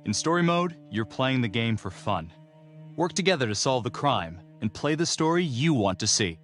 In story mode, you're playing the game for fun. Work together to solve the crime and play the story you want to see.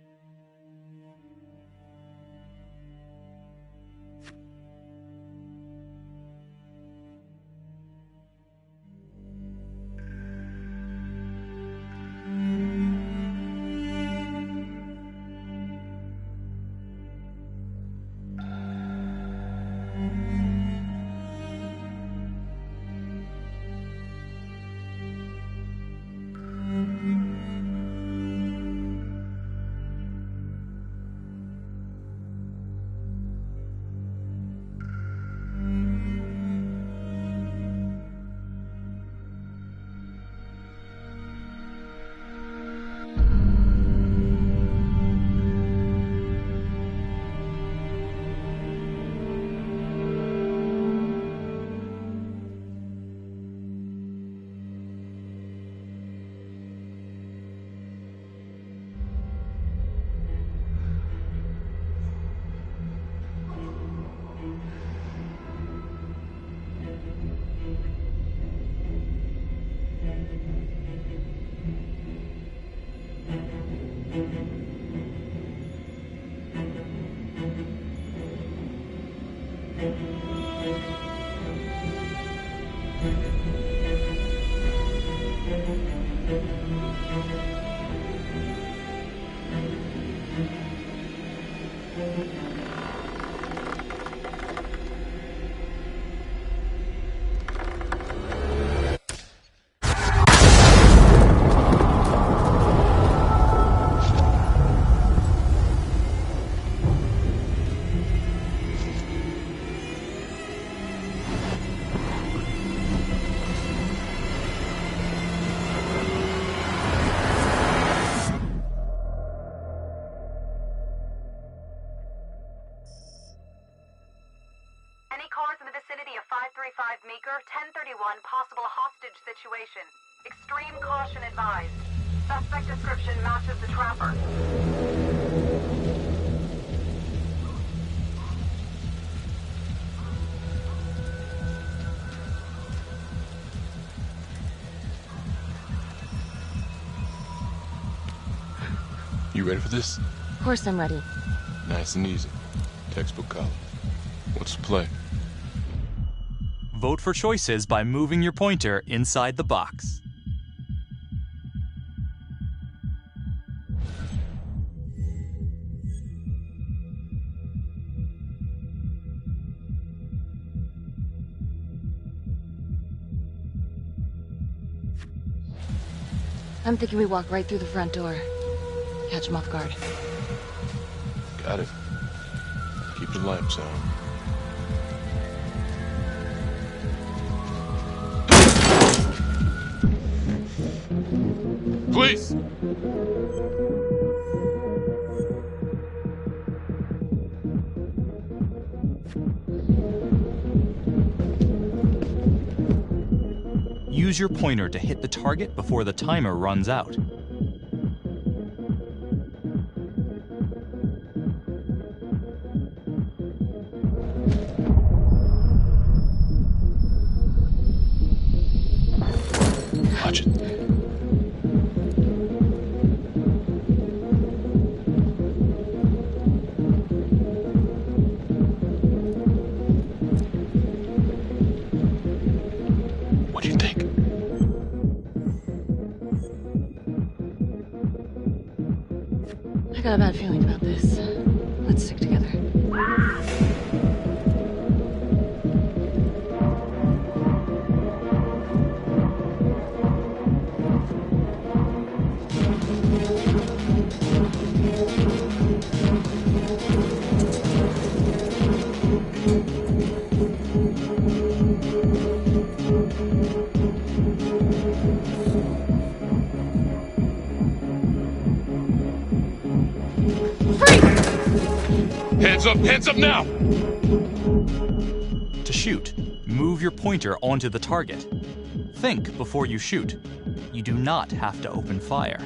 Meeker, 1031, possible hostage situation. Extreme caution advised. Suspect description matches the trapper. You ready for this? Of course I'm ready. Nice and easy. Textbook color. What's the play? Vote for choices by moving your pointer inside the box. I'm thinking we walk right through the front door. Catch him off guard. Got it. Keep the lights on. Please! Use your pointer to hit the target before the timer runs out. Watch it. What do you think? I got a bad feeling about this. Let's stick together. Hands up now! To shoot, move your pointer onto the target. Think before you shoot. You do not have to open fire.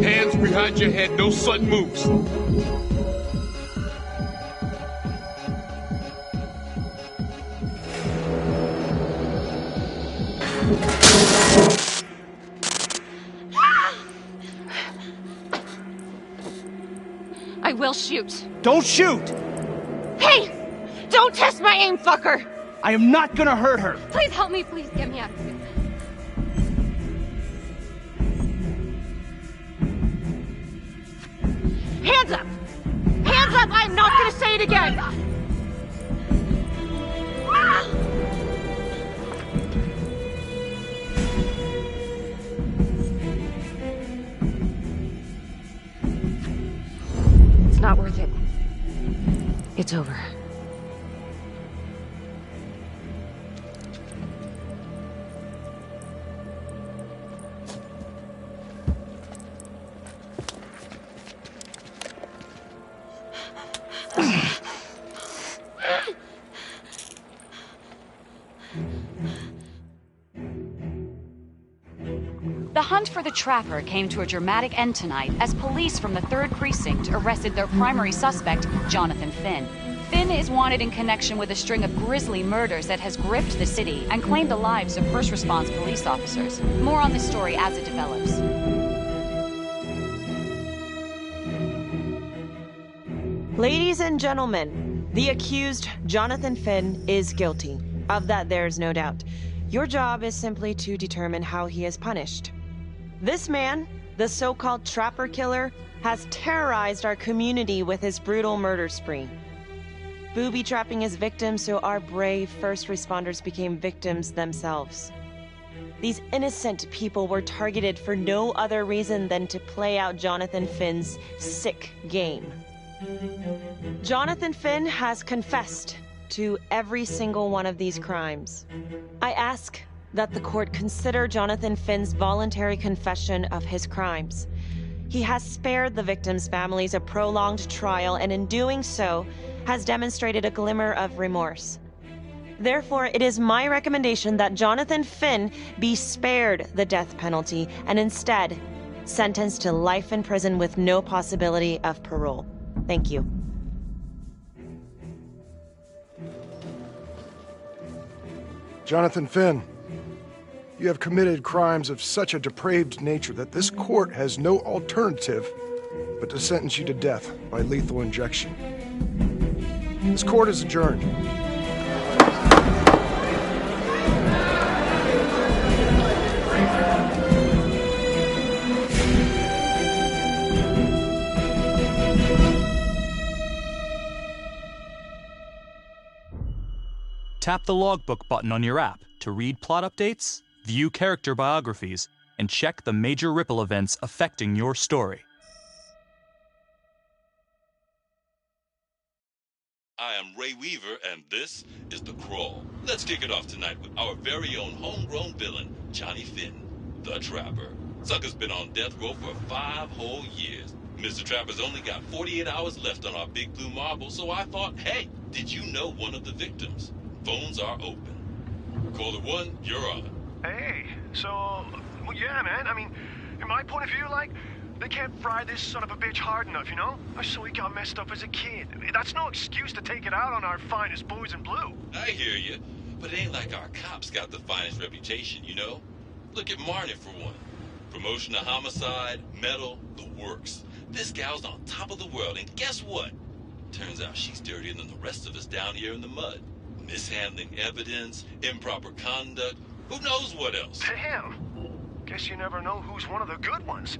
Hands behind your head, no sudden moves. I will shoot. Don't shoot! Hey! Don't test my aim, fucker! I am not gonna hurt her! Please help me, please get me out of here. Hands up! Hands up! I'm not gonna say it again! It's not worth it. It's over. The hunt for the Trapper came to a dramatic end tonight as police from the 3rd Precinct arrested their primary suspect, Jonathan Finn. Finn is wanted in connection with a string of grisly murders that has gripped the city and claimed the lives of first response police officers. More on this story as it develops. Ladies and gentlemen, the accused, Jonathan Finn, is guilty. Of that, there's no doubt. Your job is simply to determine how he is punished. This man, the so-called Trapper Killer, has terrorized our community with his brutal murder spree. Booby-trapping his victims so our brave first responders became victims themselves. These innocent people were targeted for no other reason than to play out Jonathan Finn's sick game. Jonathan Finn has confessed to every single one of these crimes. I ask that the court consider Jonathan Finn's voluntary confession of his crimes. He has spared the victims' families a prolonged trial, and in doing so, has demonstrated a glimmer of remorse. Therefore, it is my recommendation that Jonathan Finn be spared the death penalty and instead sentenced to life in prison with no possibility of parole. Thank you. Jonathan Finn, you have committed crimes of such a depraved nature that this court has no alternative but to sentence you to death by lethal injection. This court is adjourned. Tap the logbook button on your app to read plot updates, view character biographies, and check the major ripple events affecting your story. I am Ray Weaver, and this is The Crawl. Let's kick it off tonight with our very own homegrown villain, Johnny Finn, the Trapper. Sucker's been on death row for 5 whole years. Mr. Trapper's only got 48 hours left on our big blue marble, so I thought, hey, did you know one of the victims? Phones are open. Caller 1, you're on. Hey, so, well, yeah, man. I mean, in my point of view, like, they can't fry this son of a bitch hard enough, you know? So he got messed up as a kid. That's no excuse to take it out on our finest boys in blue. I hear you, but it ain't like our cops got the finest reputation, you know? Look at Marnie for one. Promotion to homicide, medal, the works. This gal's on top of the world, and guess what? Turns out she's dirtier than the rest of us down here in the mud. Mishandling evidence, improper conduct, who knows what else? Damn. Guess you never know who's one of the good ones.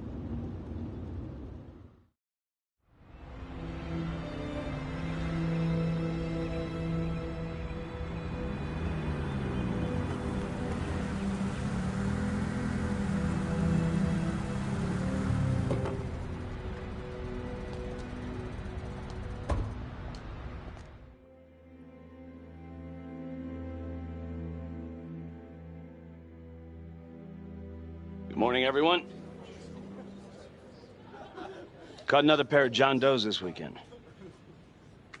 Good morning, everyone. Caught another pair of John Does this weekend.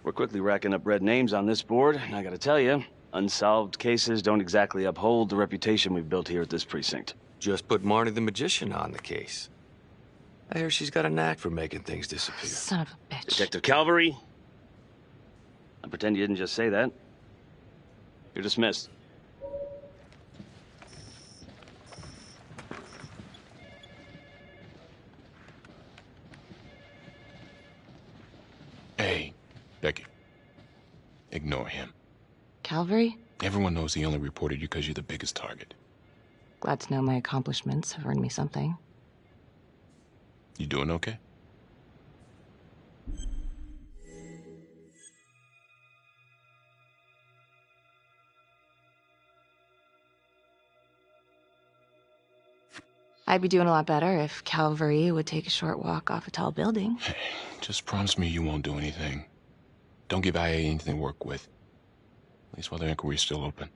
We're quickly racking up red names on this board, and I gotta tell you, unsolved cases don't exactly uphold the reputation we've built here at this precinct. Just put Marnie the Magician on the case. I hear she's got a knack for making things disappear. Son of a bitch. Detective Calvary, I pretend you didn't just say that. You're dismissed. Ignore him. Calvary? Everyone knows he only reported you because you're the biggest target. Glad to know my accomplishments have earned me something. You doing okay? I'd be doing a lot better if Calvary would take a short walk off a tall building. Hey, just promise me you won't do anything. Don't give IA anything to work with. At least while the inquiry's still open.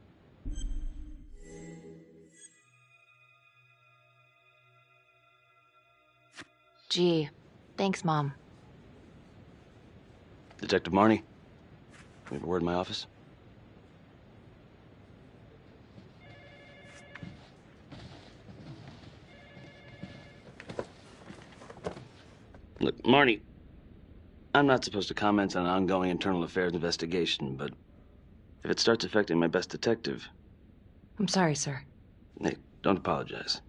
Gee, thanks, Mom. Detective Marnie, we have a word in my office. Look, Marnie, I'm not supposed to comment on an ongoing internal affairs investigation, but if it starts affecting my best detective... I'm sorry, sir. Hey, don't apologize.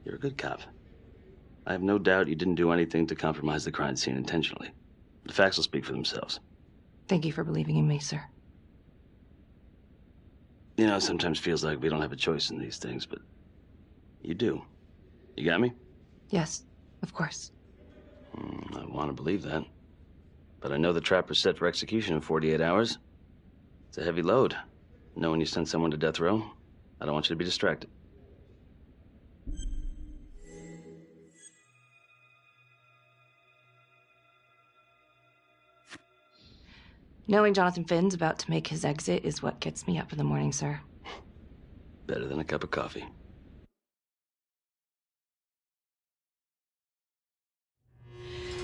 You're a good cop. I have no doubt you didn't do anything to compromise the crime scene intentionally. The facts will speak for themselves. Thank you for believing in me, sir. You know, it sometimes feels like we don't have a choice in these things, but you do. You got me? Yes, of course. I want to believe that. But I know the trapper's set for execution in 48 hours. It's a heavy load. Knowing you send someone to death row, I don't want you to be distracted. Knowing Jonathan Finn's about to make his exit is what gets me up in the morning, sir. Better than a cup of coffee.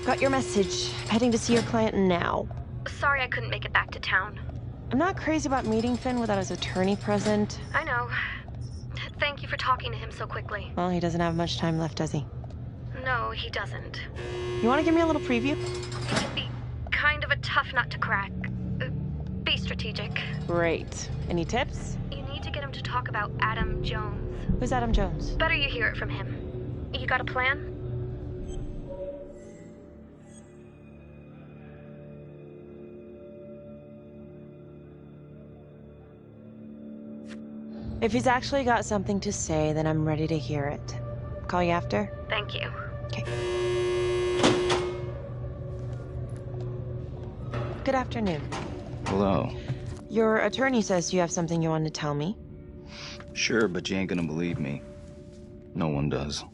Got your message. Heading to see your client now. Sorry I couldn't make it back to town. I'm not crazy about meeting Finn without his attorney present. I know. Thank you for talking to him so quickly. Well, he doesn't have much time left, does he? No, he doesn't. You want to give me a little preview? It can be kind of a tough nut to crack. Be strategic. Great. Any tips? You need to get him to talk about Adam Jones. Who's Adam Jones? Better you hear it from him. You got a plan? If he's actually got something to say, then I'm ready to hear it. Call you after? Thank you. Okay. Good afternoon. Hello. Your attorney says you have something you want to tell me. Sure, but you ain't gonna believe me. No one does.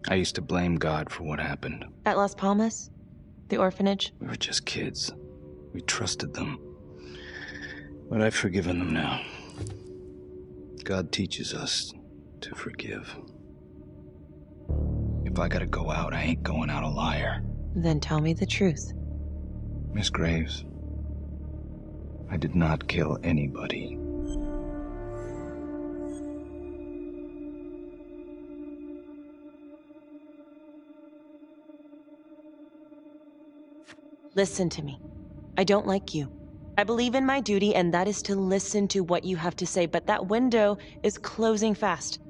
I used to blame God for what happened. At Las Palmas? The orphanage? We were just kids. We trusted them. But I've forgiven them now. God teaches us to forgive. If I gotta go out, I ain't going out a liar. Then tell me the truth. Miss Graves, I did not kill anybody. Listen to me. I don't like you. I believe in my duty, and that is to listen to what you have to say, but that window is closing fast.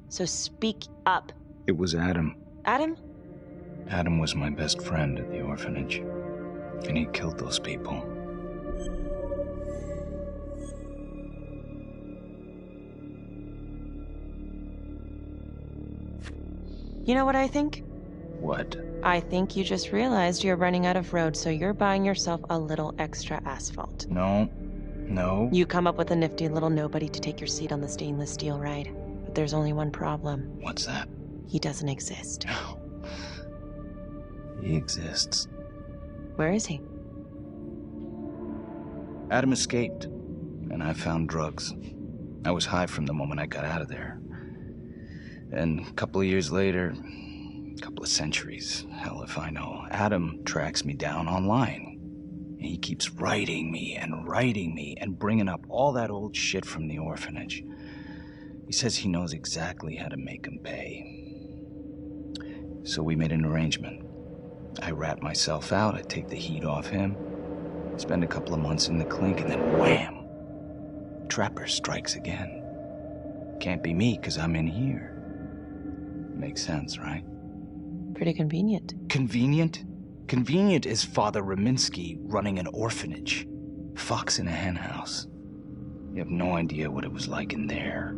So speak up. It was Adam. Adam? Adam was my best friend at the orphanage, and he killed those people. You know what I think? What? I think you just realized you're running out of road, so you're buying yourself a little extra asphalt. No. No. You come up with a nifty little nobody to take your seat on the stainless steel ride. But there's only one problem. What's that? He doesn't exist. He exists. Where is he? Adam escaped, and I found drugs. I was high from the moment I got out of there. And a couple of years later, a couple of centuries, hell if I know, Adam tracks me down online. And he keeps writing me and bringing up all that old shit from the orphanage. He says he knows exactly how to make him pay. So we made an arrangement. I rat myself out, I take the heat off him, spend a couple of months in the clink, and then wham! Trapper strikes again. Can't be me, 'cause I'm in here. Makes sense, right? Pretty convenient. Convenient? Convenient is Father Raminsky running an orphanage. Fox in a hen house. You have no idea what it was like in there.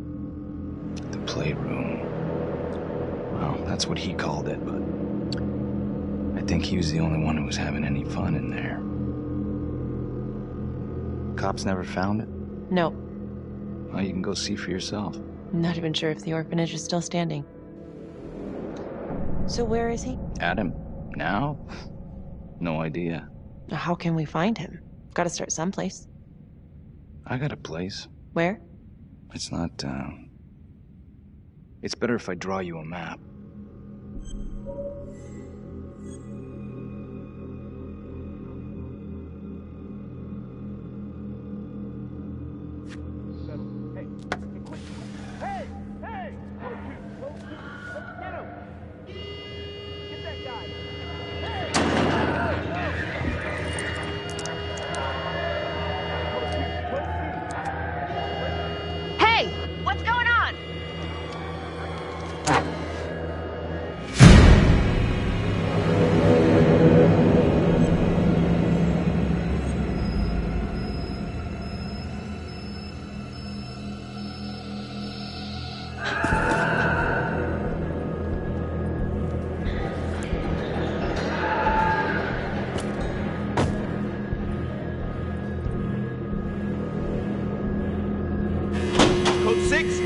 The playroom. Well, that's what he called it, but I think he was the only one who was having any fun in there. Cops never found it? No. Well, you can go see for yourself. I'm not even sure if the orphanage is still standing. So where is he? Adam? Now? No idea. How can we find him? Gotta start someplace. I got a place. Where? It's not, It's better if I draw you a map.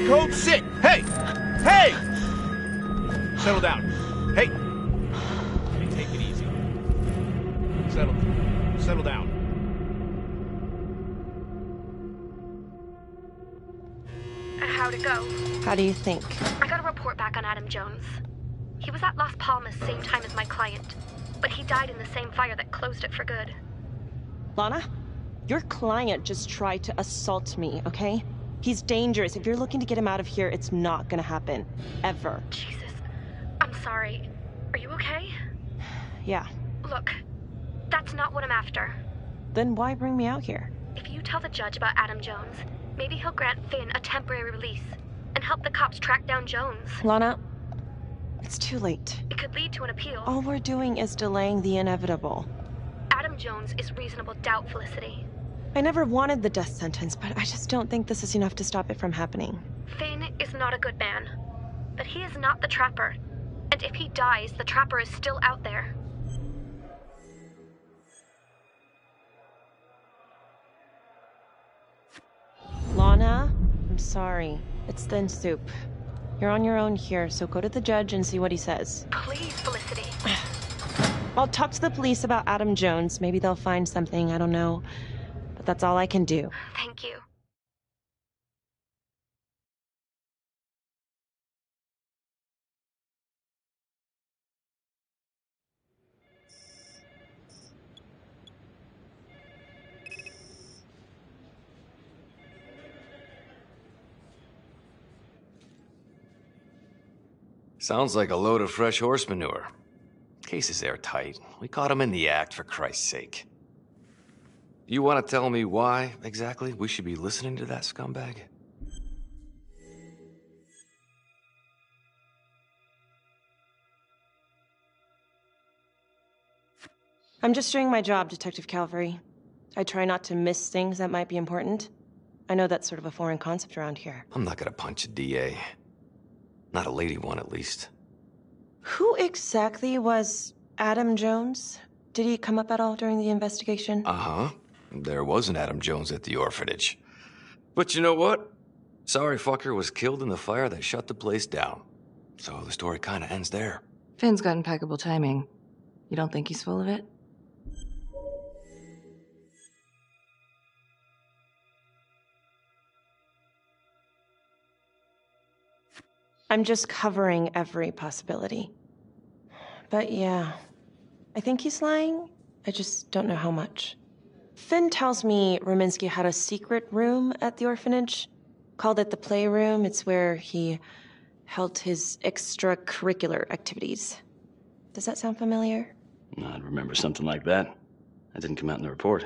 Code 6! Hey! Hey! Settle down. Hey! Hey, take it easy. Settle down. How'd it go? How do you think? I got a report back on Adam Jones. He was at Las Palmas same time as my client, but he died in the same fire that closed it for good. Lana, your client just tried to assault me, okay? He's dangerous. If you're looking to get him out of here, it's not gonna happen. Ever. Jesus. I'm sorry. Are you okay? Yeah. Look, that's not what I'm after. Then why bring me out here? If you tell the judge about Adam Jones, maybe he'll grant Finn a temporary release and help the cops track down Jones. Lana, it's too late. It could lead to an appeal. All we're doing is delaying the inevitable. Adam Jones is reasonable doubt, Felicity. I never wanted the death sentence, but I just don't think this is enough to stop it from happening. Finn is not a good man, but he is not the Trapper. And if he dies, the Trapper is still out there. Lana, I'm sorry. It's thin soup. You're on your own here, so go to the judge and see what he says. Please, Felicity. I'll talk to the police about Adam Jones. Maybe they'll find something, I don't know. But that's all I can do. Thank you. Sounds like a load of fresh horse manure. Case is airtight. We caught him in the act, for Christ's sake. You want to tell me why, exactly, we should be listening to that scumbag? I'm just doing my job, Detective Calvary. I try not to miss things that might be important. I know that's sort of a foreign concept around here. I'm not gonna punch a DA. Not a lady one, at least. Who exactly was Adam Jones? Did he come up at all during the investigation? Uh-huh. There was an Adam Jones at the orphanage. But you know what? Sorry fucker was killed in the fire that shut the place down. So the story kind of ends there. Finn's got impeccable timing. You don't think he's full of it? I'm just covering every possibility. But yeah, I think he's lying. I just don't know how much. Finn tells me Raminsky had a secret room at the orphanage. Called it the playroom. It's where he held his extracurricular activities. Does that sound familiar? I'd remember something like that. That didn't come out in the report.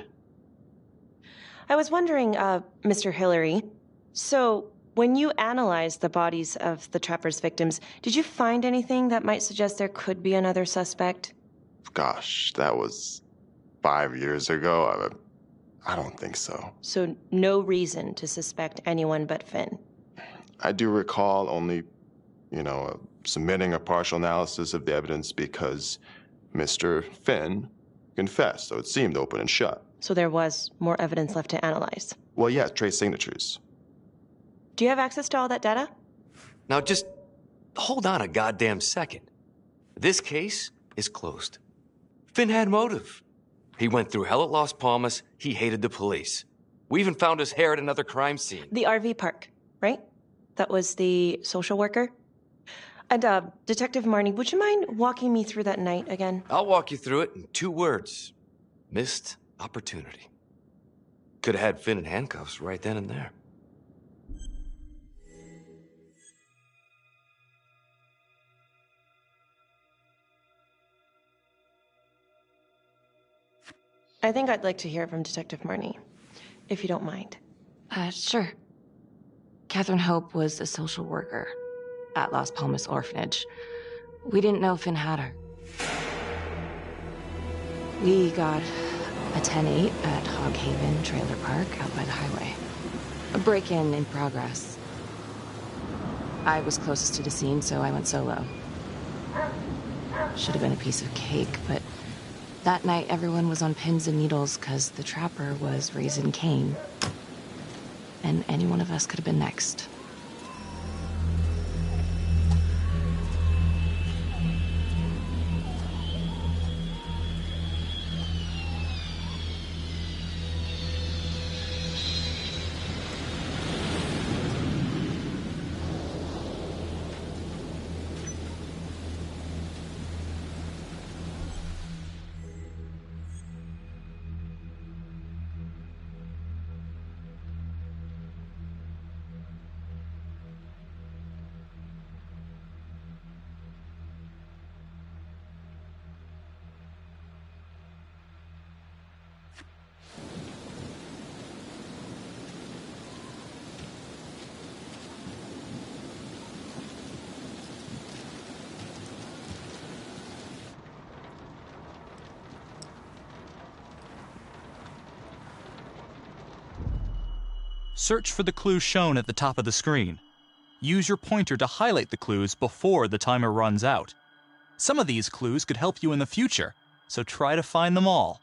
I was wondering, Mr. Hillary, so when you analyzed the bodies of the Trapper's victims, did you find anything that might suggest there could be another suspect? Gosh, that was 5 years ago. I don't think so. So no reason to suspect anyone but Finn. I do recall only, submitting a partial analysis of the evidence because Mr. Finn confessed, so it seemed open and shut. So there was more evidence left to analyze. Well, yeah, trace signatures. Do you have access to all that data? Now just hold on a goddamn second. This case is closed. Finn had motive. He went through hell at Las Palmas. He hated the police. We even found his hair at another crime scene. The RV park, right? That was the social worker? And, Detective Marnie, would you mind walking me through that night again? I'll walk you through it in 2 words. Missed opportunity. Could have had Finn in handcuffs right then and there. I think I'd like to hear from Detective Marnie, if you don't mind. Sure. Catherine Hope was a social worker at Las Palmas Orphanage. We didn't know Finn had her. We got a 10-8 at Hog Haven Trailer Park out by the highway. A break-in in progress. I was closest to the scene, so I went solo. Should have been a piece of cake, but that night everyone was on pins and needles because the trapper was raising Cain. And any one of us could have been next. Search for the clues shown at the top of the screen. Use your pointer to highlight the clues before the timer runs out. Some of these clues could help you in the future, so try to find them all.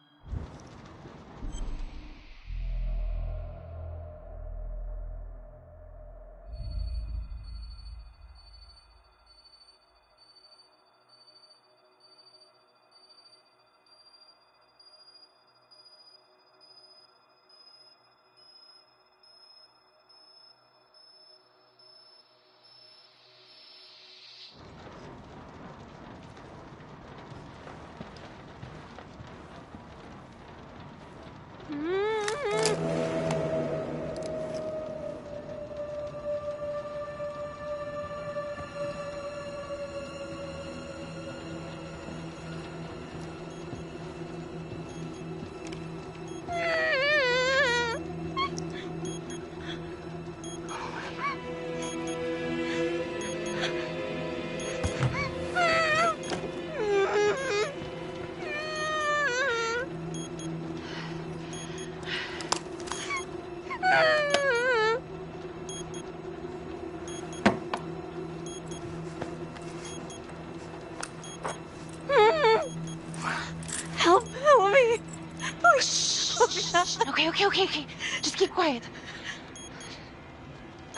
Help me. Please. Okay. Just keep quiet.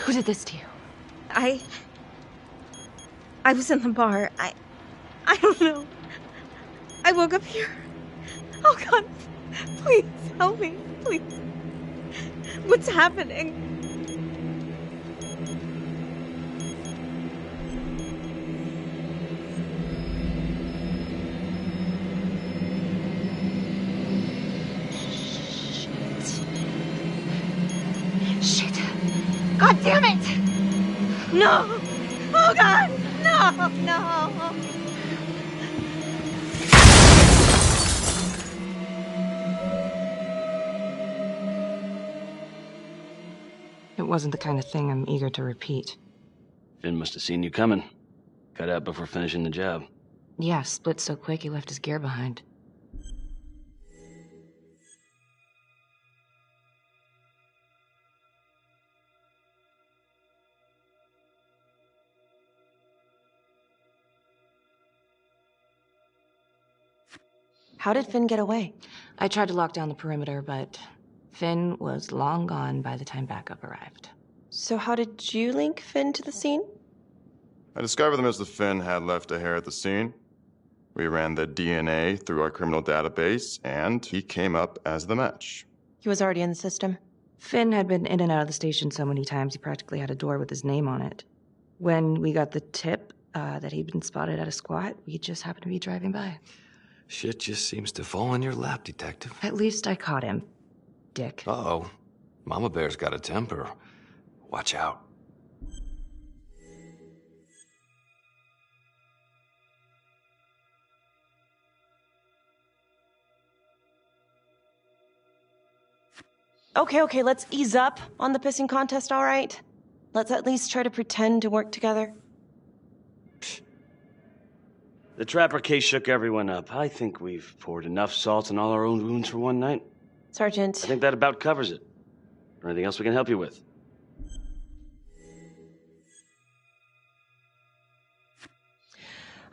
Who did this to you? I was in the bar. I don't know. I woke up here. Oh, God. Please, help me. Please. What's happening? Shit. God damn it! No! Oh, God! No! It wasn't the kind of thing I'm eager to repeat. Finn must have seen you coming. Cut out before finishing the job. Yeah, split so quick he left his gear behind. How did Finn get away? I tried to lock down the perimeter, but Finn was long gone by the time backup arrived. So how did you link Finn to the scene? I discovered that Mr. Finn had left a hair at the scene. We ran the DNA through our criminal database, and he came up as the match. He was already in the system. Finn had been in and out of the station so many times he practically had a door with his name on it. When we got the tip that he'd been spotted at a squat, we just happened to be driving by. Shit just seems to fall in your lap, Detective. At least I caught him, Dick. Uh-oh. Mama Bear's got a temper. Watch out. Okay, let's ease up on the pissing contest, all right? Let's at least try to pretend to work together. The Trapper case shook everyone up. I think we've poured enough salt in all our own wounds for one night. Sergeant. I think that about covers it. Or anything else we can help you with?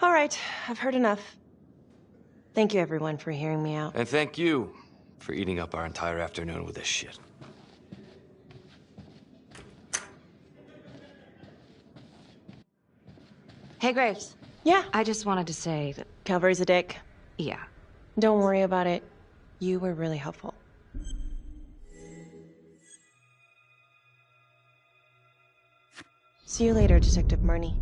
All right, I've heard enough. Thank you, everyone, for hearing me out. And thank you for eating up our entire afternoon with this shit. Hey, Graves. Yeah? I just wanted to say that... Calvary's a dick. Yeah. Don't worry about it. You were really helpful. See you later, Detective Marnie.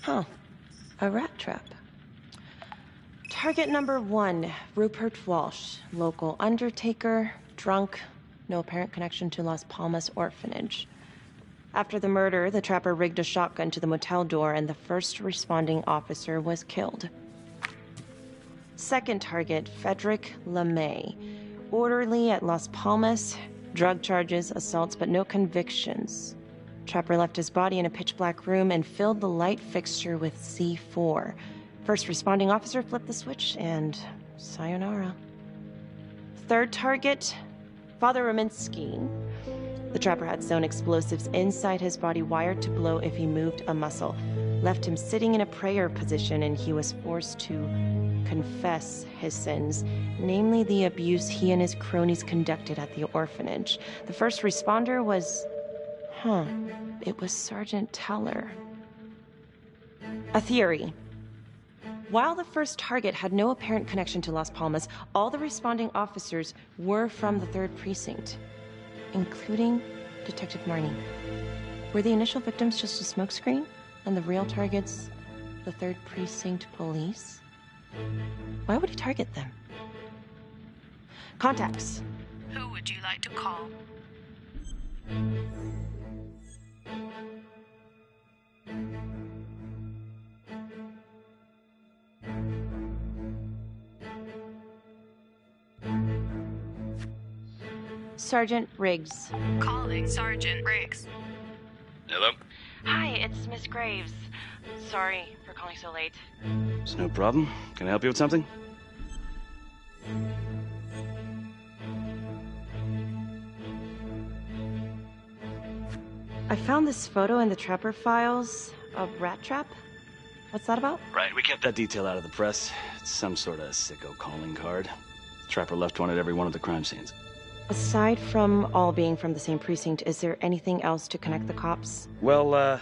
Huh. A rat trap. Target number 1, Rupert Walsh, local undertaker, drunk, no apparent connection to Las Palmas orphanage. After the murder, the trapper rigged a shotgun to the motel door and the first responding officer was killed. Second target, Frederick LeMay, orderly at Las Palmas, drug charges, assaults, but no convictions. Trapper left his body in a pitch-black room and filled the light fixture with C4. First responding officer flipped the switch, and sayonara. Third target, Father Rominsky. The trapper had sewn explosives inside his body, wired to blow if he moved a muscle. Left him sitting in a prayer position, and he was forced to confess his sins, namely the abuse he and his cronies conducted at the orphanage. The first responder was... it was Sergeant Teller. A theory. While the first target had no apparent connection to Las Palmas, all the responding officers were from the 3rd Precinct, including Detective Marnie. Were the initial victims just a smokescreen, and the real targets the 3rd Precinct police? Why would he target them? Contacts. Who would you like to call? Sergeant Riggs. Calling Sergeant Riggs. Hello? Hi, it's Miss Graves. Sorry for calling so late. It's no problem. Can I help you with something? I found this photo in the Trapper files of Rat Trap. What's that about? Right, we kept that detail out of the press. It's some sort of sicko calling card. Trapper left one at every one of the crime scenes. Aside from all being from the same precinct, is there anything else to connect the cops? Well,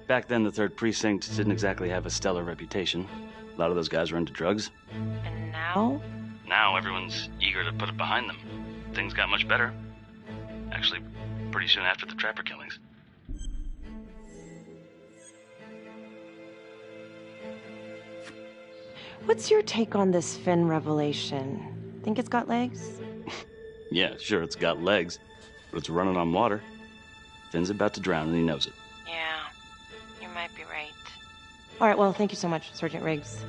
back then the 3rd Precinct didn't exactly have a stellar reputation. A lot of those guys were into drugs. And now? Now everyone's eager to put it behind them. Things got much better. Actually, pretty soon after the Trapper killings. What's your take on this Finn revelation? Think it's got legs? Yeah, sure, it's got legs, but it's running on water. Finn's about to drown and he knows it. Yeah, you might be right. All right, well, thank you so much, Sergeant Riggs.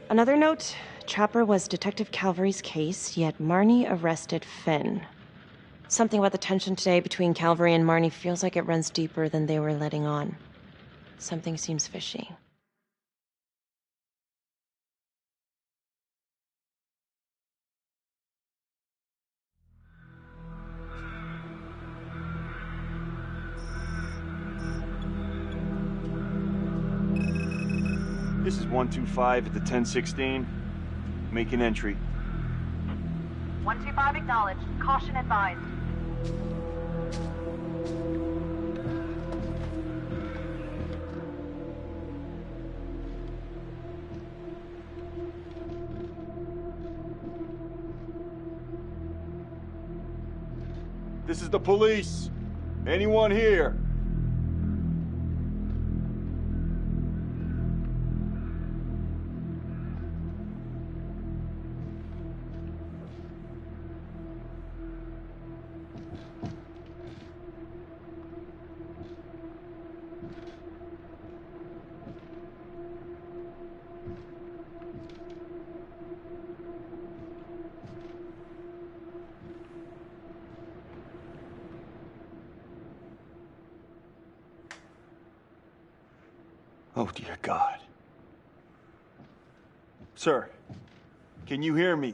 Another note, Trapper was Detective Calvary's case, yet Marnie arrested Finn. Something about the tension today between Calvary and Marnie feels like it runs deeper than they were letting on. Something seems fishy. This is 125 at the 1016. Make an entry. 125 acknowledged. Caution advised. This is the police. Anyone here? Oh, dear God. Sir, can you hear me?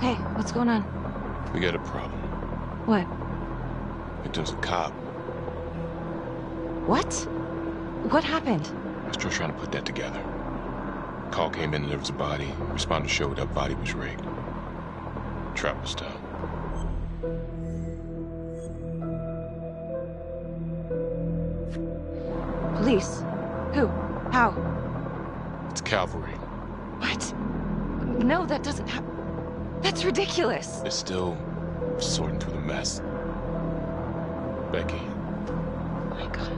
Hey, what's going on? We got a problem. What? Victim's a cop. What? What happened? I was still trying to put that together. Call came in and there was a body. Responder showed up, body was rigged. Trap was down. Police? Who? How? It's Calvary. What? No, that doesn't happen. That's ridiculous. They're still sorting through the mess. Becky. Oh my God.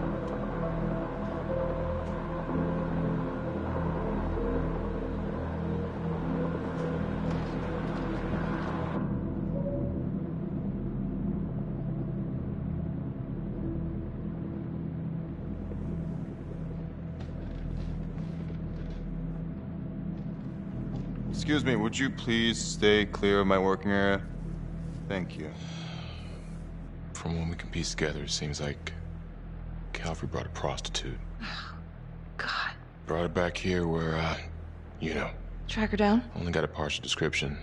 Excuse me, would you please stay clear of my working area? Thank you. From what we can piece together, it seems like Calvary brought a prostitute. Oh, God. Brought her back here where, you know. Track her down? Only got a partial description.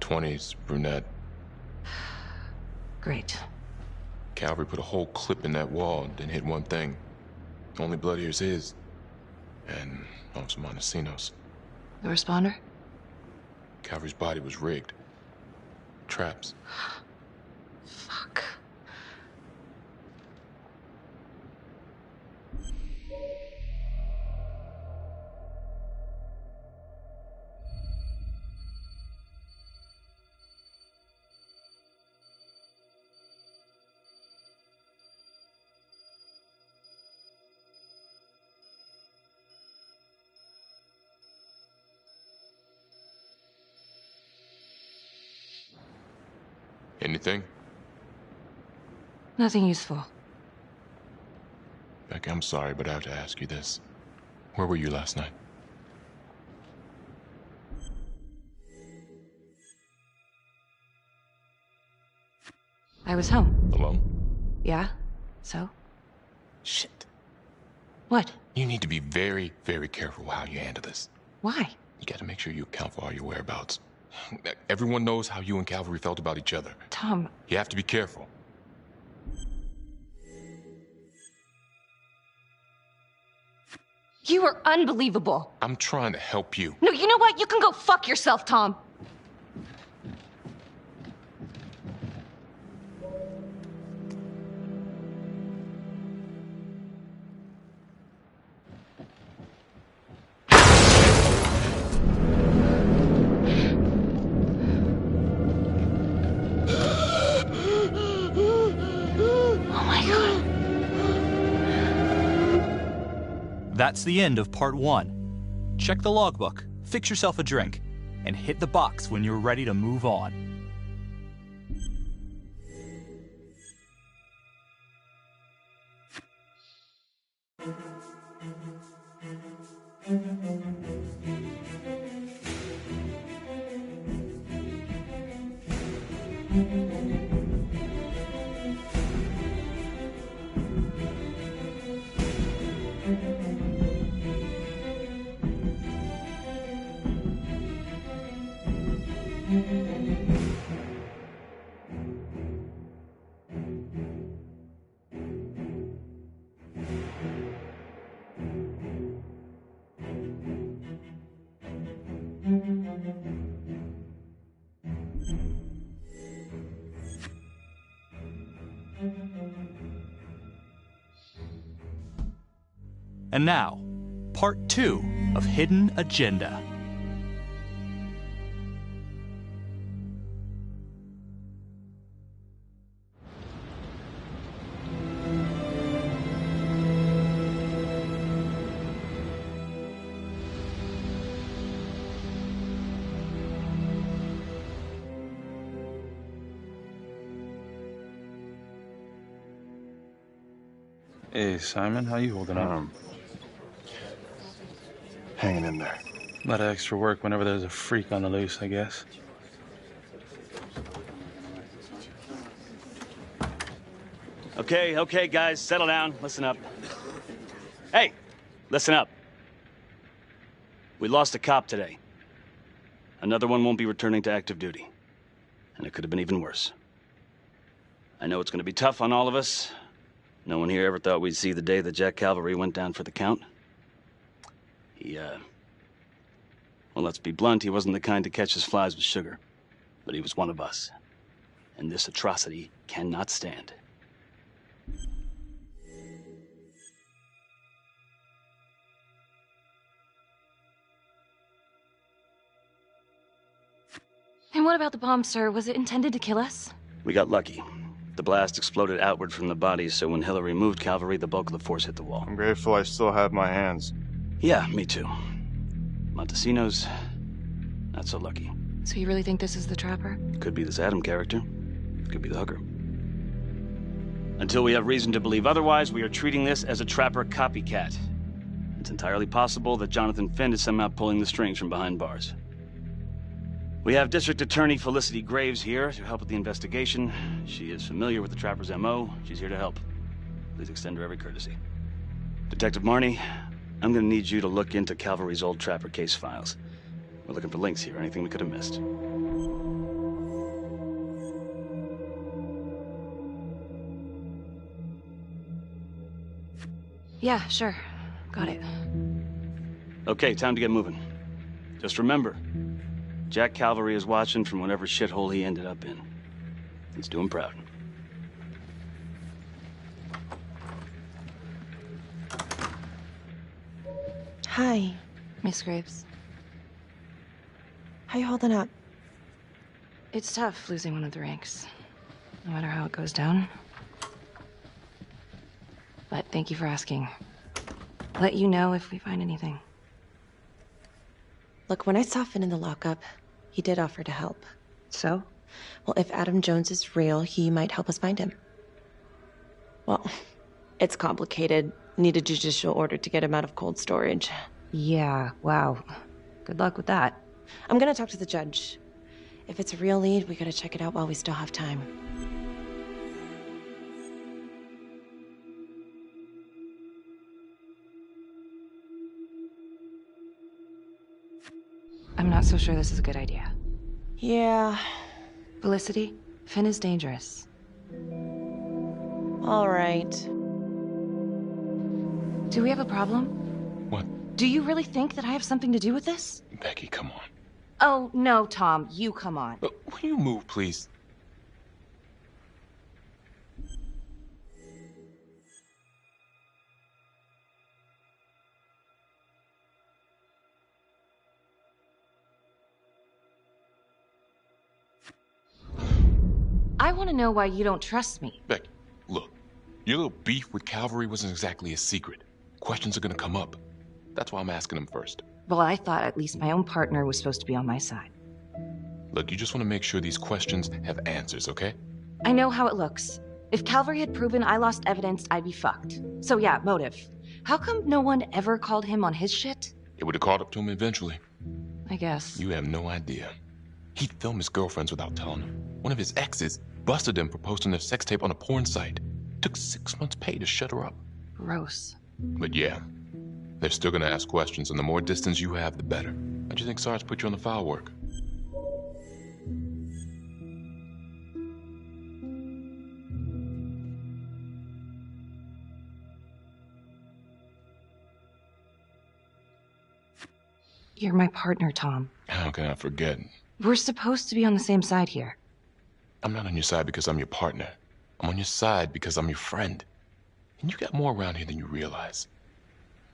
20s, brunette. Great. Calvary put a whole clip in that wall, then hit one thing. Only blood here's his. And Officer Montesinos. The responder? Calvary's body was rigged. Traps. Fuck. Anything? Nothing useful. Becky, I'm sorry, but I have to ask you this. Where were you last night? I was home. Alone? Yeah? So? Shit. What? You need to be very, very careful how you handle this. Why? You gotta make sure you account for all your whereabouts. Everyone knows how you and Calvary felt about each other. Tom. You have to be careful. You are unbelievable. I'm trying to help you. No, you know what? You can go fuck yourself, Tom. That's the end of part 1. Check the logbook, fix yourself a drink, and hit the box when you're ready to move on. And now, part 2 of Hidden Agenda. Hey, Simon, how you holding up? Hanging in there. A lot of extra work whenever there's a freak on the loose, I guess. Okay, guys, settle down. Listen up. Hey, listen up. We lost a cop today. Another one won't be returning to active duty. And it could have been even worse. I know it's going to be tough on all of us. No one here ever thought we'd see the day that Jack Calvary went down for the count. Well, let's be blunt, he wasn't the kind to catch his flies with sugar. But he was one of us. And this atrocity cannot stand. And what about the bomb, sir? Was it intended to kill us? We got lucky. The blast exploded outward from the bodies, so when Hillary moved Calvary, the bulk of the force hit the wall. I'm grateful I still have my hands. Yeah, me too. Montesino's not so lucky. So you really think this is the Trapper? Could be this Adam character. Could be the hooker. Until we have reason to believe otherwise, we are treating this as a Trapper copycat. It's entirely possible that Jonathan Finn is somehow pulling the strings from behind bars. We have District Attorney Felicity Graves here to help with the investigation. She is familiar with the Trapper's MO. She's here to help. Please extend her every courtesy. Detective Marnie, I'm gonna need you to look into Calvary's old Trapper case files. We're looking for links here, anything we could have missed. Yeah, sure. Got it. Okay, time to get moving. Just remember, Jack Calvary is watching from whatever shithole he ended up in. Let's do him proud. Hi. Miss Graves. How you holding up? It's tough losing one of the ranks. No matter how it goes down. But thank you for asking. I'll let you know if we find anything. Look, when I saw Finn in the lockup, he did offer to help. So? Well, if Adam Jones is real, he might help us find him. Well, it's complicated. Need a judicial order to get him out of cold storage. Yeah, wow. Good luck with that. I'm gonna talk to the judge. If it's a real lead, we gotta check it out while we still have time. I'm not so sure this is a good idea. Yeah. Felicity, Finn is dangerous. All right. Do we have a problem? What? Do you really think that I have something to do with this? Becky, come on. Oh, no, Tom. You come on. Will you move, please? I want to know why you don't trust me. Becky, look. Your little beef with Calvary wasn't exactly a secret. Questions are gonna come up. That's why I'm asking him first. Well, I thought at least my own partner was supposed to be on my side. Look, you just want to make sure these questions have answers, okay? I know how it looks. If Calvary had proven I lost evidence, I'd be fucked. So yeah, motive. How come no one ever called him on his shit? It would have caught up to him eventually. I guess. You have no idea. He'd film his girlfriends without telling them. One of his exes busted him for posting their sex tape on a porn site. Took 6 months' pay to shut her up. Gross. But yeah, they're still gonna ask questions, and the more distance you have, the better. How'd you think Sarge put you on the file work? You're my partner, Tom. How can I forget? We're supposed to be on the same side here. I'm not on your side because I'm your partner. I'm on your side because I'm your friend. And you got more around here than you realize.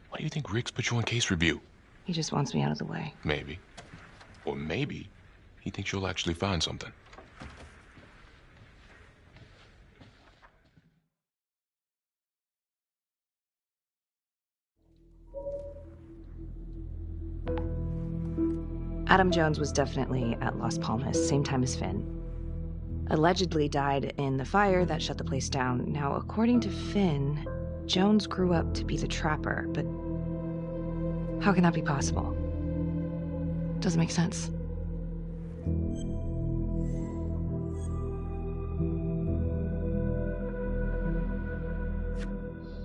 Why do you think Riggs put you on case review? He just wants me out of the way. Maybe. Or maybe he thinks you'll actually find something. Adam Jones was definitely at Las Palmas, same time as Finn. Allegedly died in the fire that shut the place down. Now, according to Finn, Jones grew up to be the trapper, but how can that be possible? Doesn't make sense.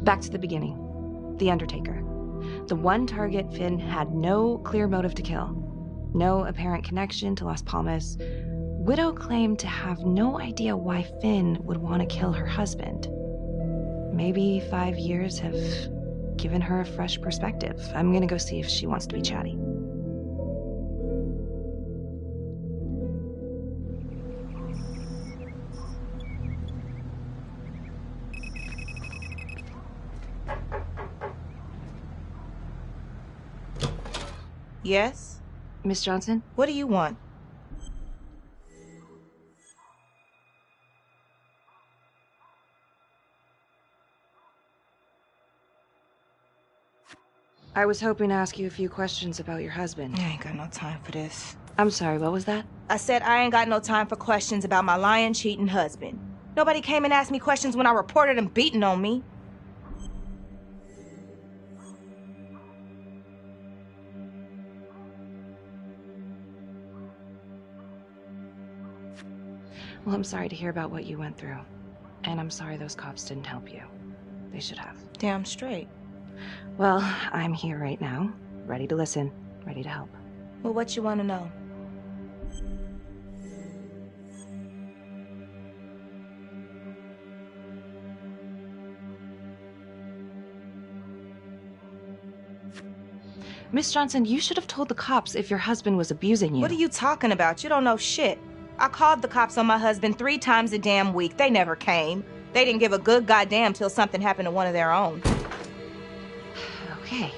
Back to the beginning. The Undertaker. The one target Finn had no clear motive to kill. No apparent connection to Las Palmas. Widow claimed to have no idea why Finn would want to kill her husband. Maybe 5 years have given her a fresh perspective. I'm gonna go see if she wants to be chatty. Yes? Miss Johnson? What do you want? I was hoping to ask you a few questions about your husband. I ain't got no time for this. I'm sorry, what was that? I said I ain't got no time for questions about my lying, cheating husband. Nobody came and asked me questions when I reported him beating on me. Well, I'm sorry to hear about what you went through. And I'm sorry those cops didn't help you. They should have. Damn straight. Well, I'm here right now, ready to listen, ready to help. Well, what you want to know? Miss Johnson, you should have told the cops if your husband was abusing you. What are you talking about? You don't know shit. I called the cops on my husband 3 times a damn week. They never came. They didn't give a good goddamn till something happened to one of their own. Okay.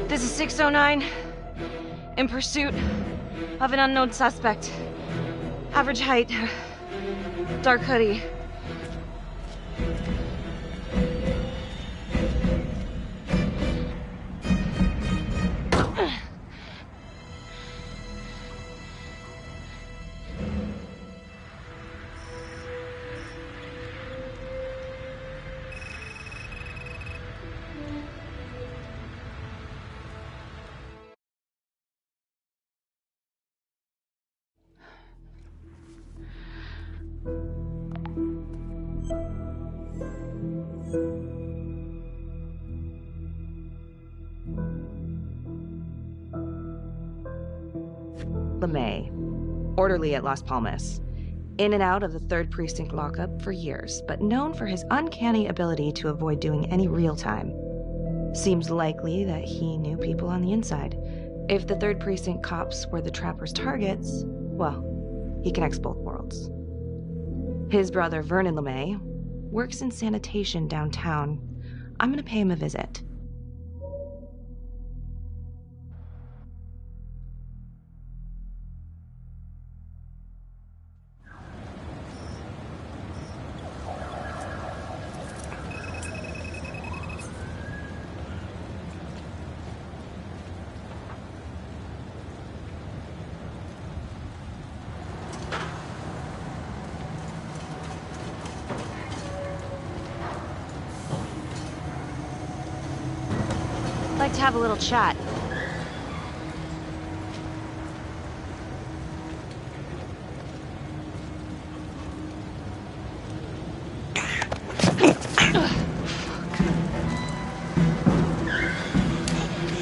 This is 609, in pursuit of an unknown suspect. Average height, dark hoodie. LeMay, orderly at Las Palmas. In and out of the 3rd Precinct lockup for years, but known for his uncanny ability to avoid doing any real time. Seems likely that he knew people on the inside. If the 3rd Precinct cops were the Trapper's targets, well, he connects both worlds. His brother, Vernon LeMay, works in sanitation downtown. I'm gonna pay him a visit. Like to have a little chat.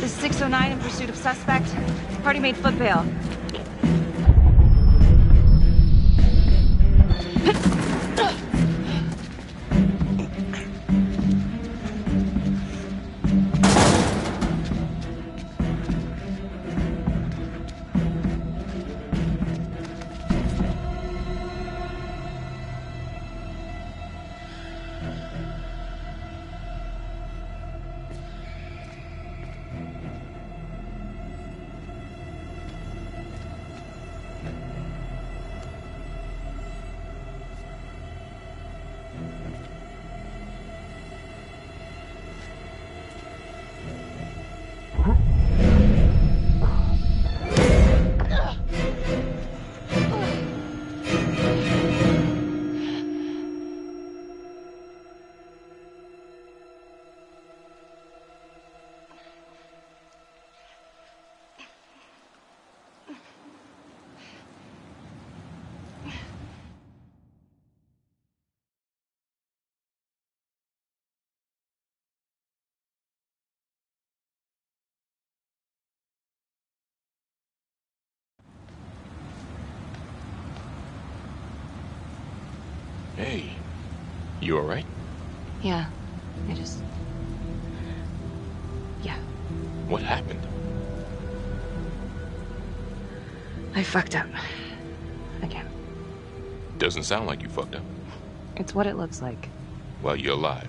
This is 609 in pursuit of suspect. Party made foot bail. Hey, you alright? Yeah, Yeah. What happened? I fucked up. Again. Doesn't sound like you fucked up. It's what it looks like. Well, you're alive.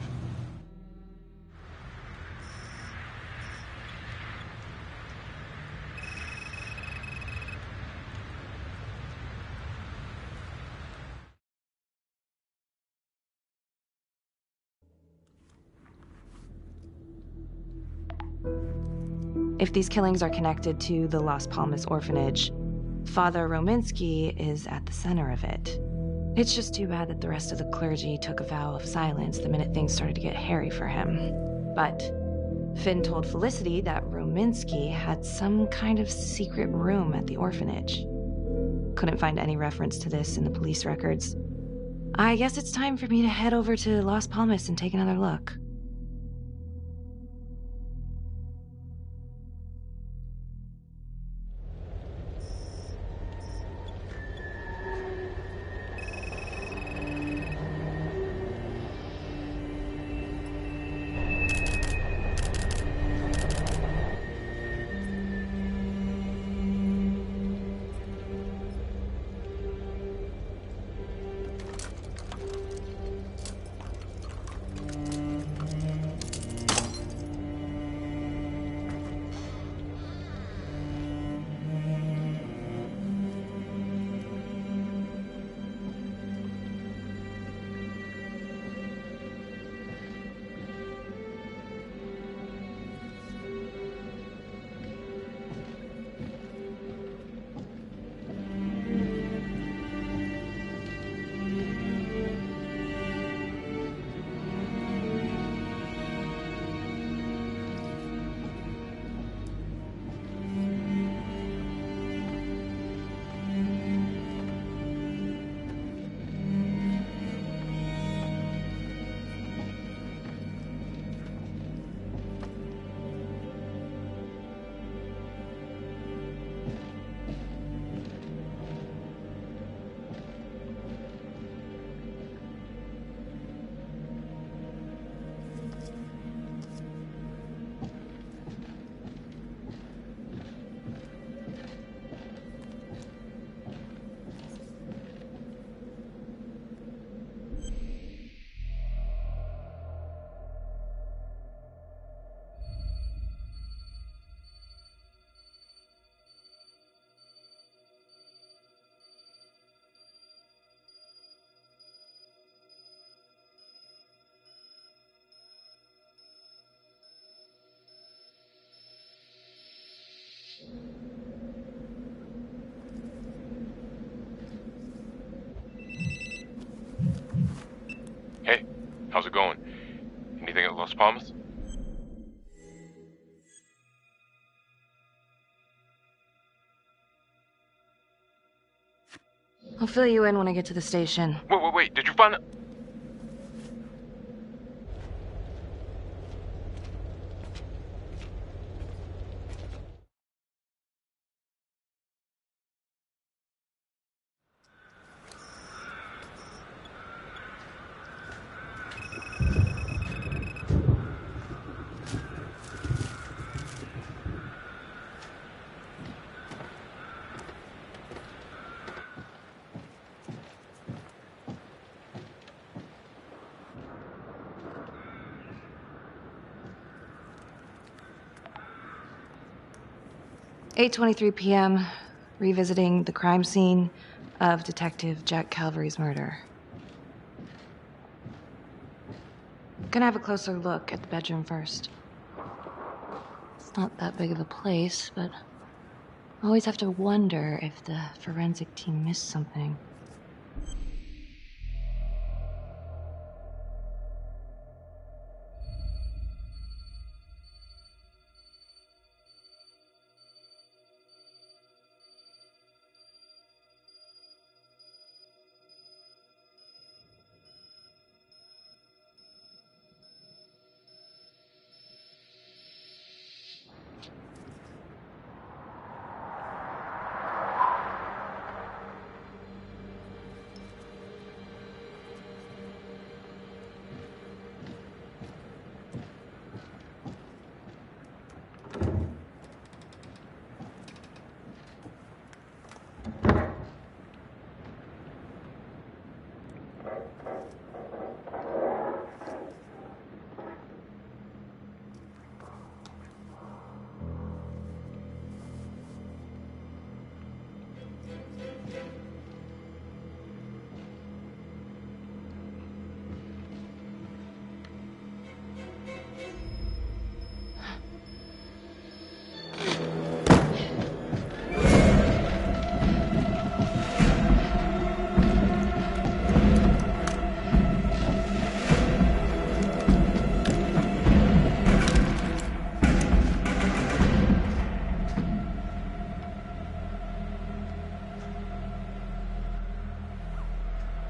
If these killings are connected to the Las Palmas orphanage, Father Rominsky is at the center of it. It's just too bad that the rest of the clergy took a vow of silence the minute things started to get hairy for him. But Finn told Felicity that Rominsky had some kind of secret room at the orphanage. Couldn't find any reference to this in the police records. I guess it's time for me to head over to Las Palmas and take another look. How's it going? Anything at Las Palmas? I'll fill you in when I get to the station. Wait. Did you find it? "8:23 p.m., revisiting the crime scene of Detective Jack Calvary's murder. Gonna have a closer look at the bedroom first. It's not that big of a place, but I always have to wonder if the forensic team missed something.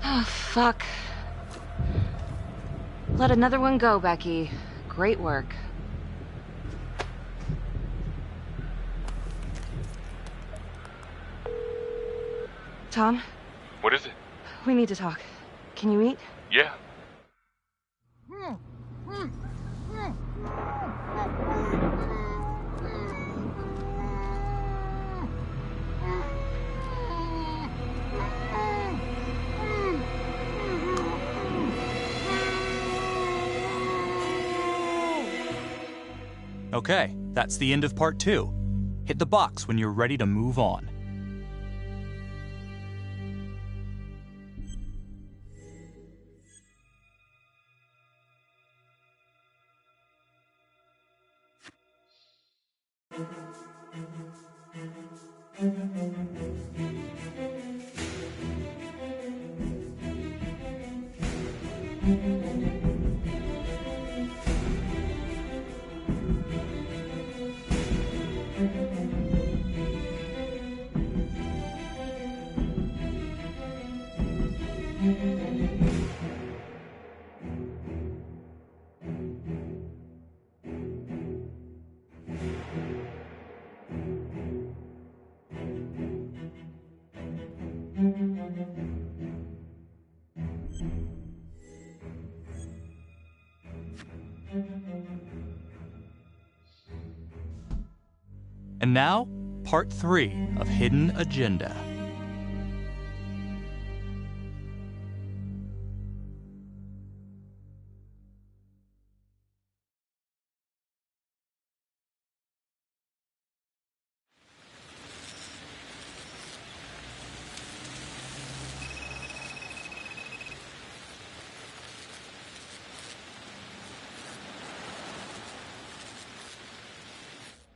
Oh, fuck. Let another one go, Becky. Great work. Tom? What is it? We need to talk. Can you meet? Yeah. Okay, that's the end of part 2. Hit the box when you're ready to move on. And now, part 3 of Hidden Agenda.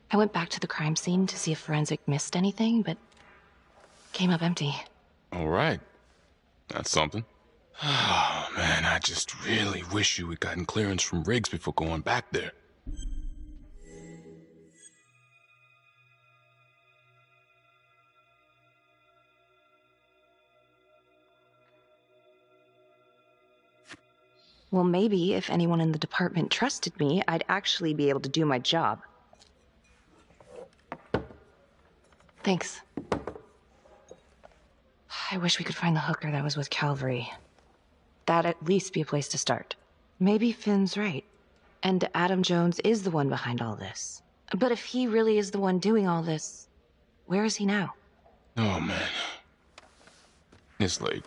I went back to the crime scene to see if forensic missed anything, but came up empty. All right. That's something. Oh, Man, I just really wish you had gotten clearance from Riggs before going back there. Well, maybe if anyone in the department trusted me, I'd actually be able to do my job. Thanks. I wish we could find the hooker that was with Calvary. That'd at least be a place to start. Maybe Finn's right. And Adam Jones is the one behind all this. But if he really is the one doing all this, where is he now? Oh, man. It's late.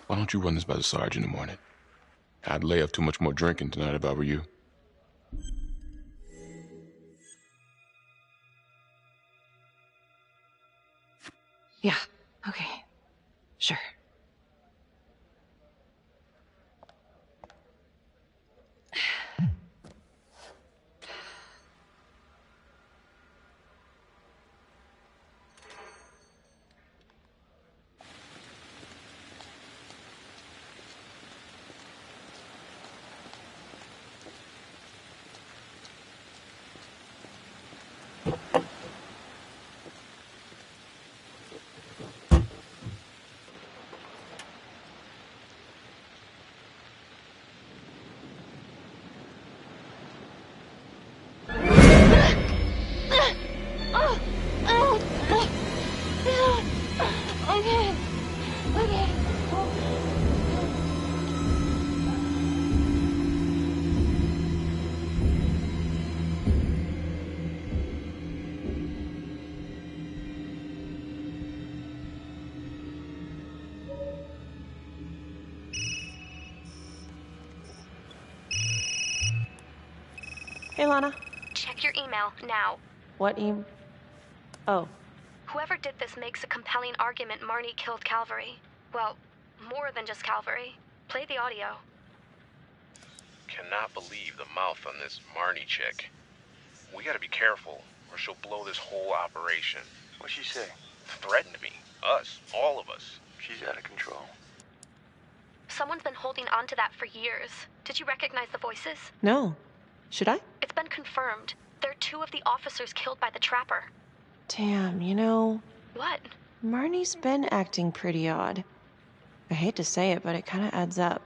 Why don't you run this by the Sarge in the morning? I'd lay off too much more drinking tonight if I were you. Yeah, okay. Sure. Hey, Lana. Check your email now. What Oh. Whoever did this makes a compelling argument Marnie killed Calvary. Well, more than just Calvary. Play the audio. Cannot believe the mouth on this Marnie chick. We gotta be careful, or she'll blow this whole operation. What'd she say? Threatened me. Us. All of us. She's out of control. Someone's been holding on to that for years. Did you recognize the voices? No. Should I? It's been confirmed. They're two of the officers killed by the trapper. Damn, you know... What? Marnie's been acting pretty odd. I hate to say it, but it kind of adds up.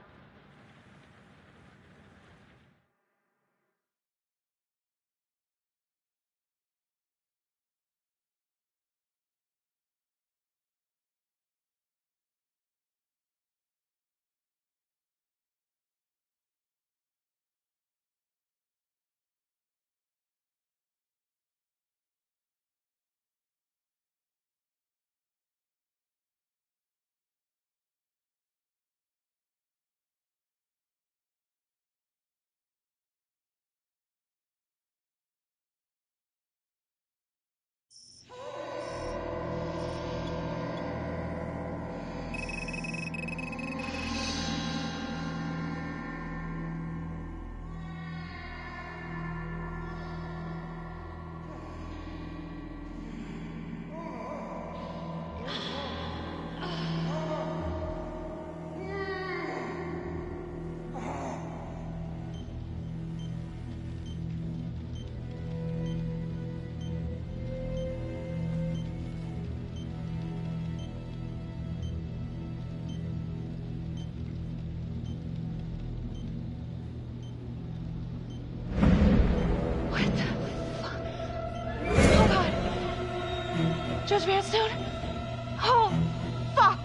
Judge Vanstone? Oh, fuck!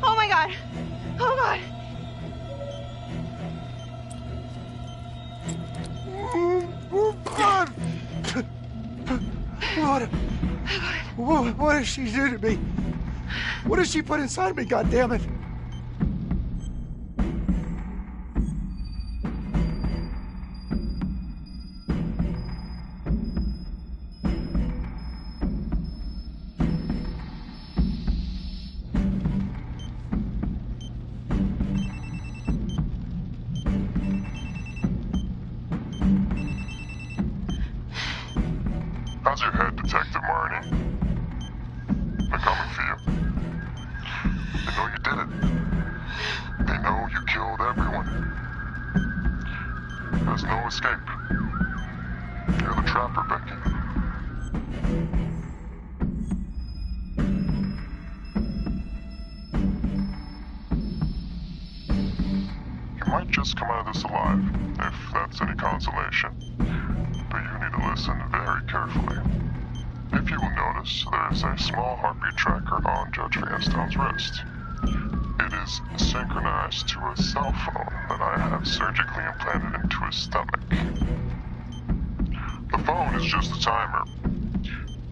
Oh my god! Oh god! Oh, God! What did she do to me? What did she put inside me, goddammit? How's your head, Detective Marnie? They're coming for you. They know you did it. they know you killed everyone. There's no escape. You're the trapper, Becky. You might just come out of this alive, if that's any consolation. But you need to listen very carefully. If you will notice, there is a small heartbeat tracker on Judge Vanstone's wrist. It is synchronized to a cell phone that I have surgically implanted into his stomach. The phone is just a timer,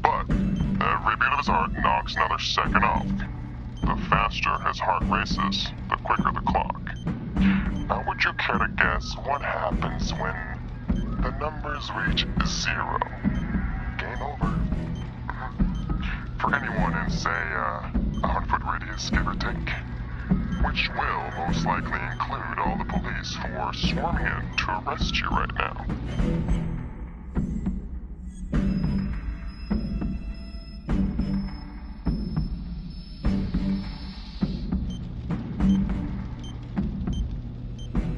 but every beat of his heart knocks another second off. The faster his heart races, the quicker the clock. Now, would you care to guess what happens when the numbers reach 0? Game over. For anyone in, say, a 100-foot radius, give or take. Which will most likely include all the police who are swarming in to arrest you right now.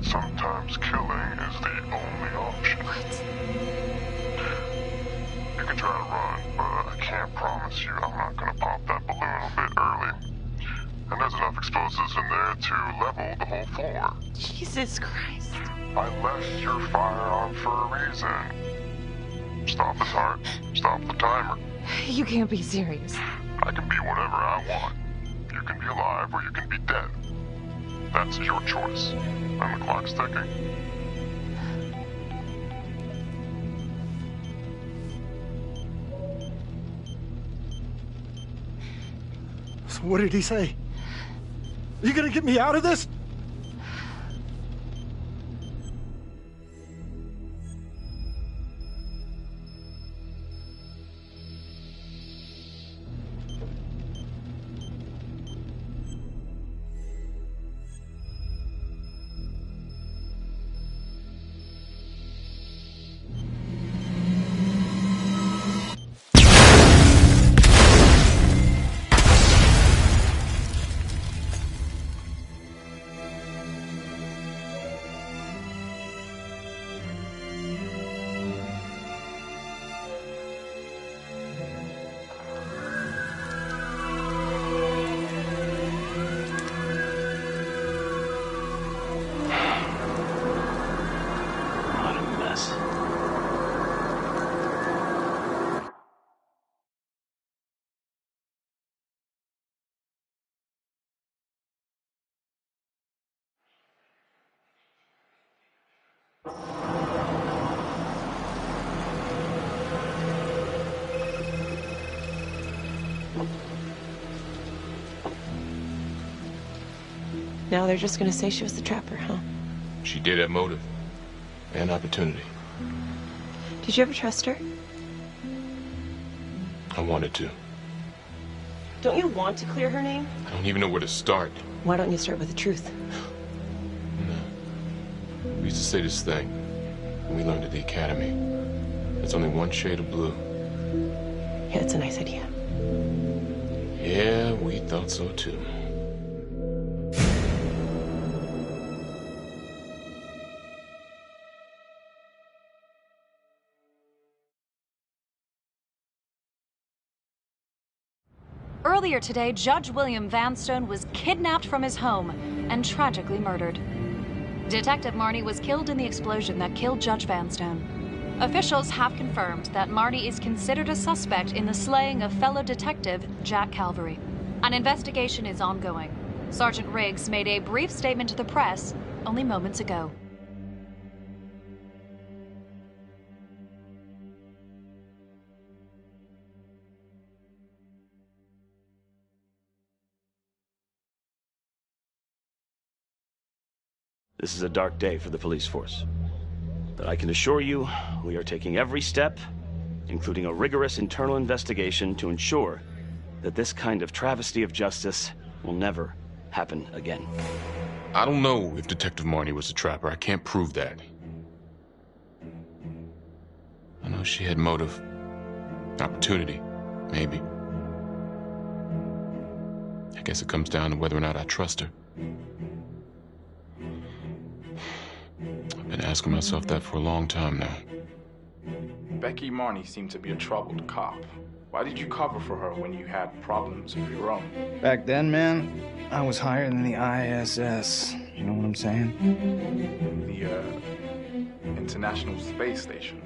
Sometimes killing is the only option. What? You can try to run, but I can't promise you I'm not gonna pop that balloon a bit early. And there's enough explosives in there to level the whole floor. Jesus Christ. I left your fire on for a reason. Stop his heart, stop the timer. You can't be serious. I can be whatever I want. You can be alive or you can be dead. That's your choice. And the clock's ticking. So what did he say? Are you gonna get me out of this? Now they're just gonna say she was the trapper, huh? She did have motive and opportunity. Did you ever trust her? I wanted to. Don't you want to clear her name? I don't even know where to start. Why don't you start with the truth? We used to say this thing when we learned at the academy. It's only one shade of blue. Yeah, it's a nice idea. Yeah, we thought so too. Earlier today, Judge William Vanstone was kidnapped from his home and tragically murdered. Detective Marnie was killed in the explosion that killed Judge Vanstone. Officials have confirmed that Marnie is considered a suspect in the slaying of fellow detective Jack Calvary. An investigation is ongoing. Sergeant Riggs made a brief statement to the press only moments ago. This is a dark day for the police force. But I can assure you, we are taking every step, including a rigorous internal investigation to ensure that this kind of travesty of justice will never happen again. I don't know if Detective Marnie was a trapper. I can't prove that. I know she had motive. Opportunity, maybe. I guess it comes down to whether or not I trust her. Been asking myself that for a long time now. Becky Marnie seemed to be a troubled cop. Why did you cover for her when you had problems of your own? Back then, man, I was higher than the ISS. You know what I'm saying? The, International Space Station.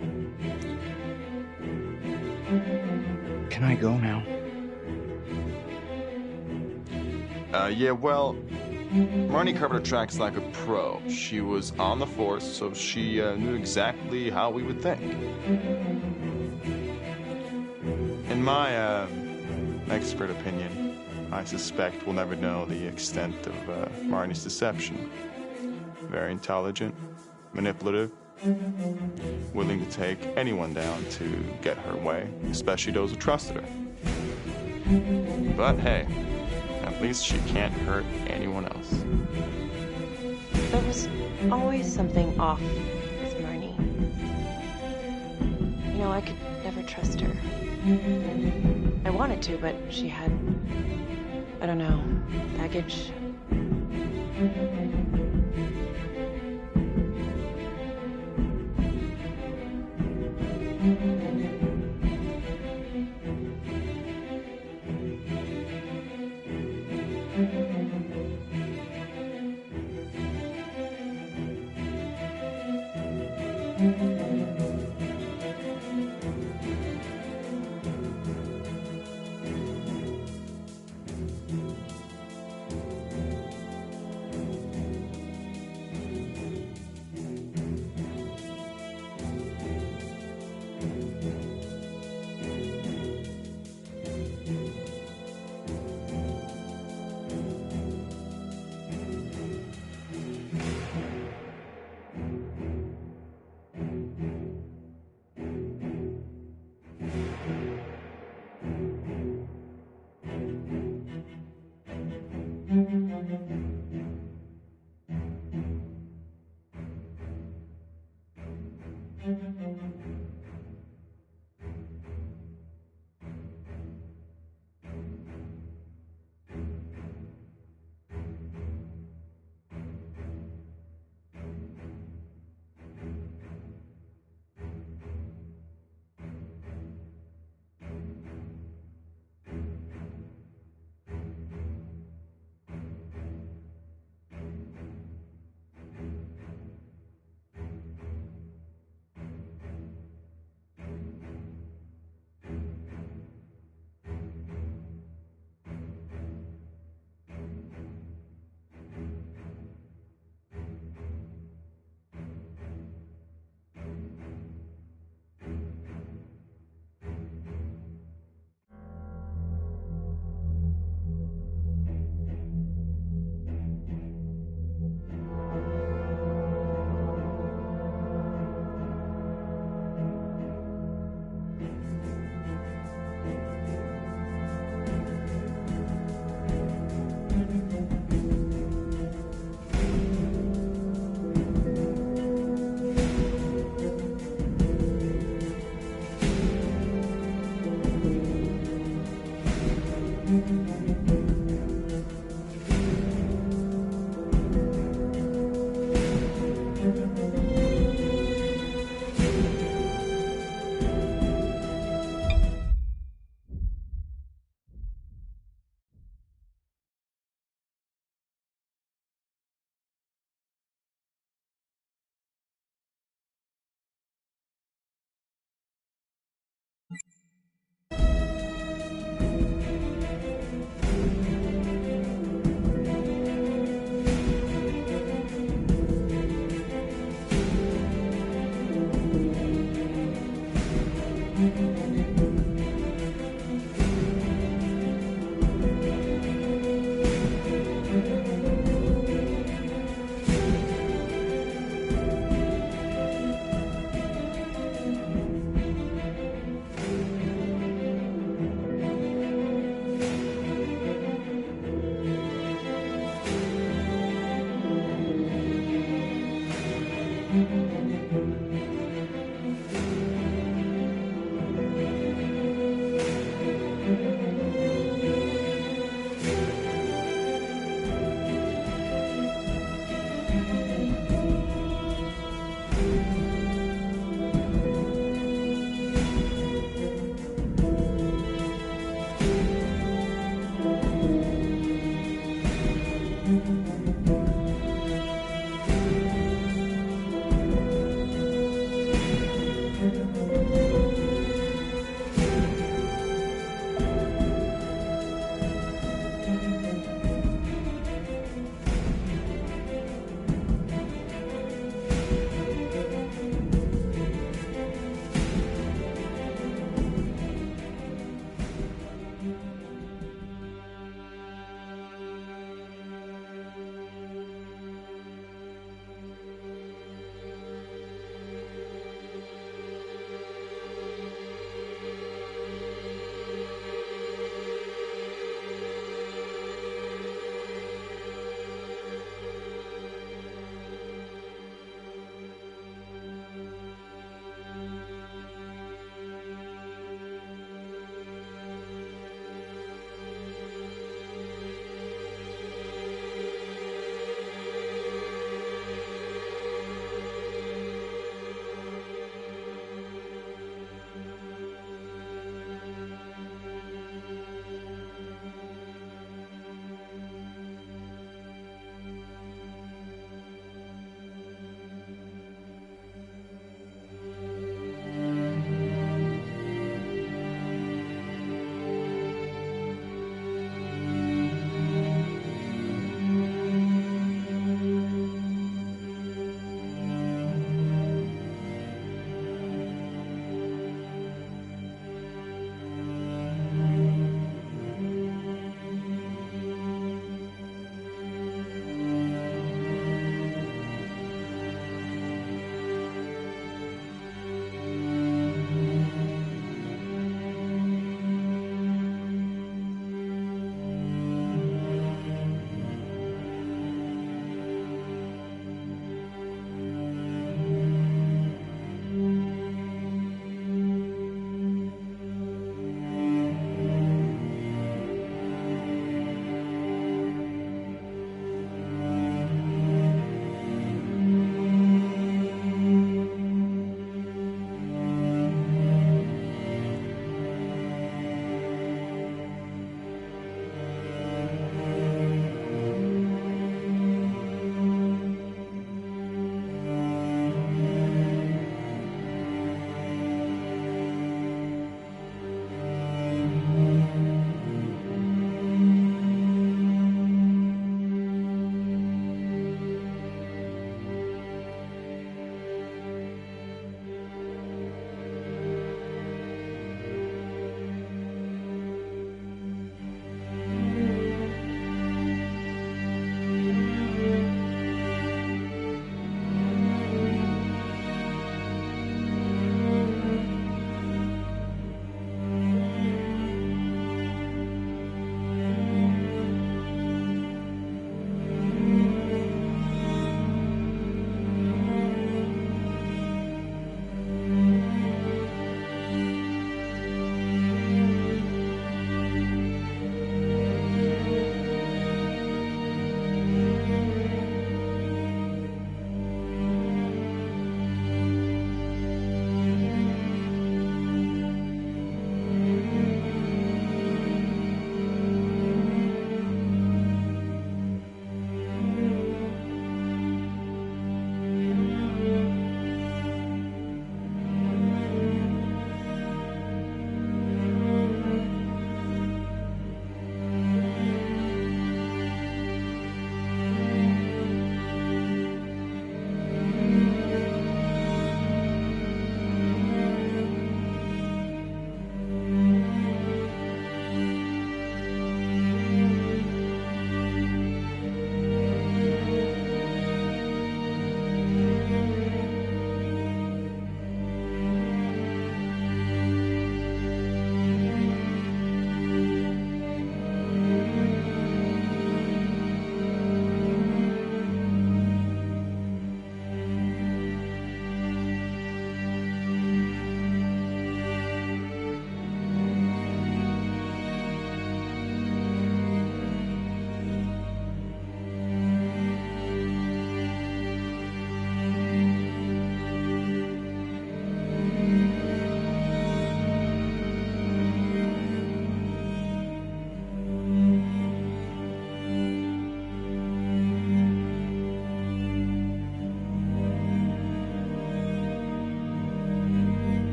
Can I go now? Yeah, well, Marnie covered her tracks like a pro. She was on the force, so she knew exactly how we would think. In my expert opinion, I suspect we'll never know the extent of Marnie's deception. Very intelligent, manipulative, willing to take anyone down to get her way, especially those who trusted her. But hey, at least she can't hurt anyone else. There was always something off with Marnie. You know, I could never trust her. I wanted to, but she had, I don't know, baggage.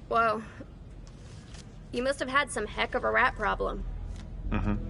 Whoa. You must have had some heck of a rat problem. Mm-hmm.